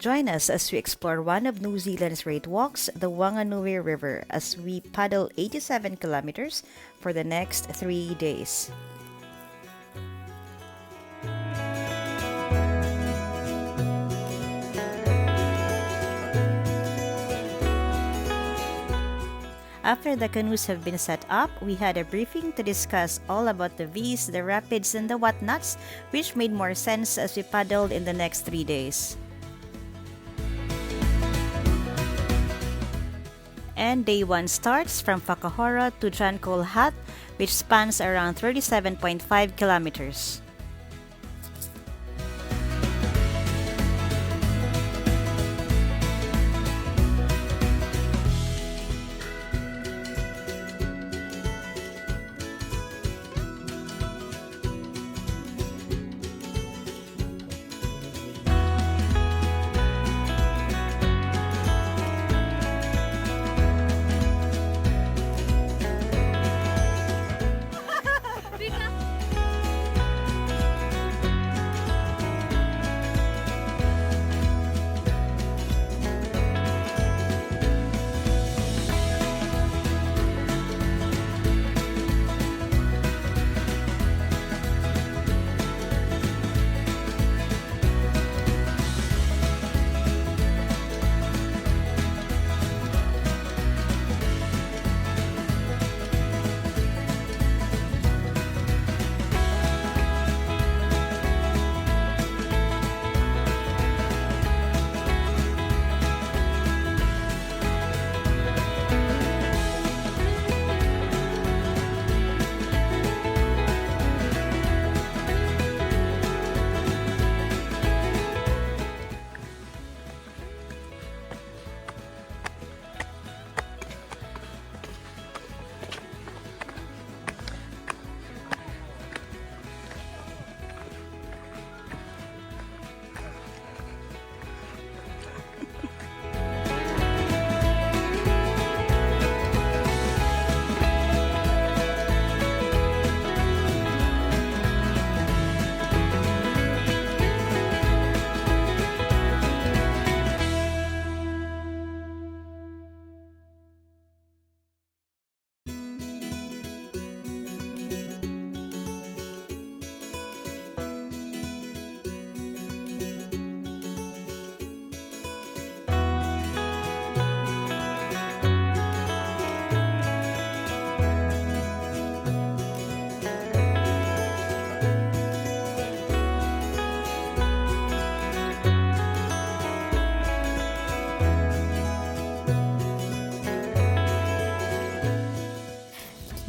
Join us as we explore one of New Zealand's great walks, the Whanganui River, as we paddle 87 kilometers for the next 3 days. After the canoes have been set up, we had a briefing to discuss all about the V's, the rapids, and the whatnots, which made more sense as we paddled in the next 3 days. And day 1 starts from Whakahoro to Coull Hut, which spans around 37.5 kilometers.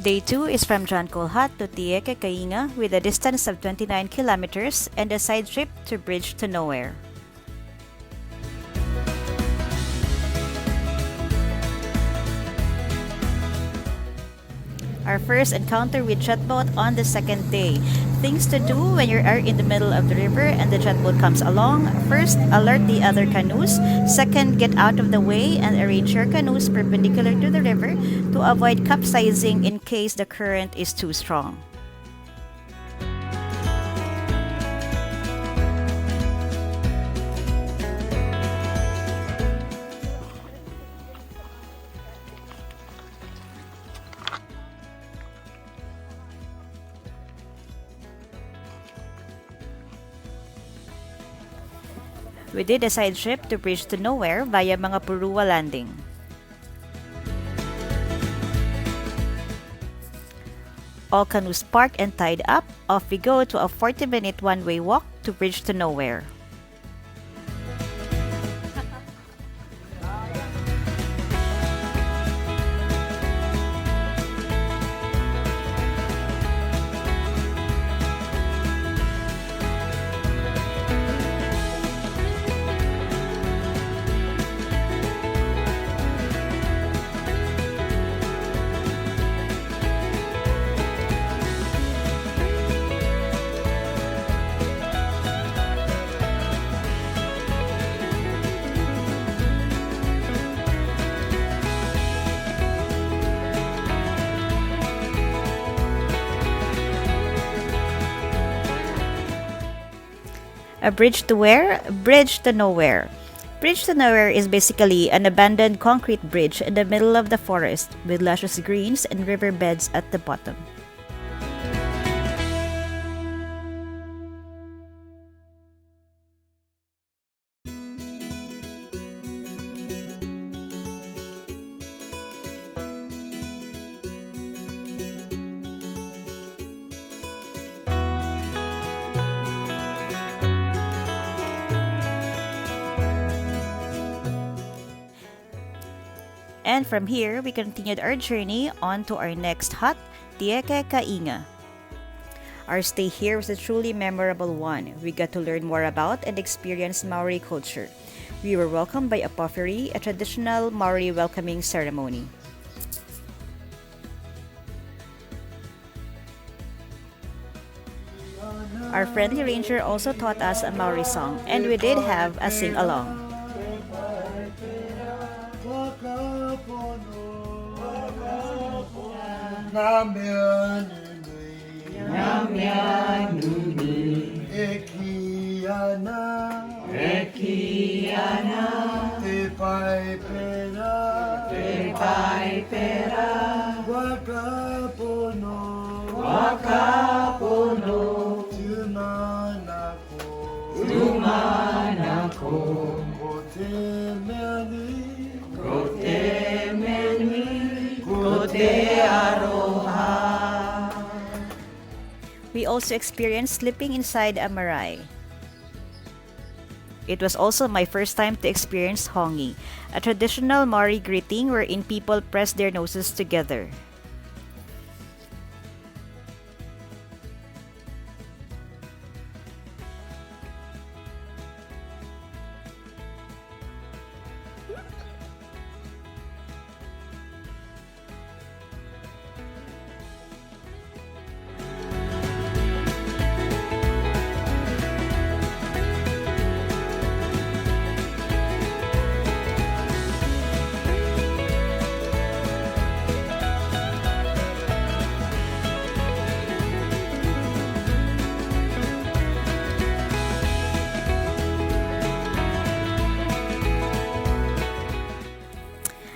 Day 2 is from Coull Hut to Tīeke Kāinga with a distance of 29 kilometers and a side trip to Bridge to Nowhere. Our first encounter with jet boat on the second day. Things to do when you are in the middle of the river and the jet boat comes along. First, alert the other canoes. Second, get out of the way and arrange your canoes perpendicular to the river to avoid capsizing in case the current is too strong. We did a side trip to Bridge to Nowhere via mga Purua landing. All canoes parked and tied up, off we go to a 40-minute one-way walk to Bridge to Nowhere. A bridge to where? Bridge to nowhere. Bridge to Nowhere is basically an abandoned concrete bridge in the middle of the forest with luscious greens and riverbeds at the bottom. And from here, we continued our journey on to our next hut, Tīeke Kāinga. Our stay here was a truly memorable one. We got to learn more about and experience Maori culture. We were welcomed by a powhiri, a traditional Maori welcoming ceremony. Our friendly ranger also taught us a Maori song, and we did have a sing-along. We also experienced sleeping inside a marae. It was also my first time to experience hongi, a traditional Maori greeting wherein people press their noses together.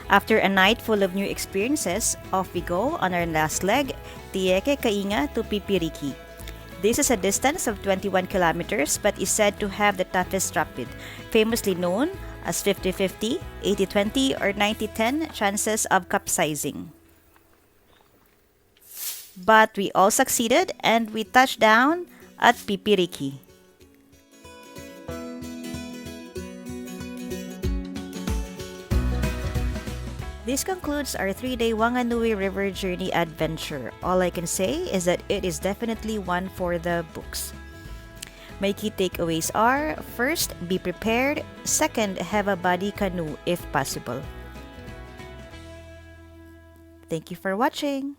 After a night full of new experiences, off we go on our last leg, Tīeke Kāinga to Pipiriki. This is a distance of 21 kilometers but is said to have the toughest rapid, famously known as 50-50, 80-20, or 90-10 chances of capsizing. But we all succeeded and we touched down at Pipiriki. This concludes our 3-day Whanganui River journey adventure. All I can say is that it is definitely one for the books. My key takeaways are: first, be prepared; second, have a buddy canoe if possible. Thank you for watching.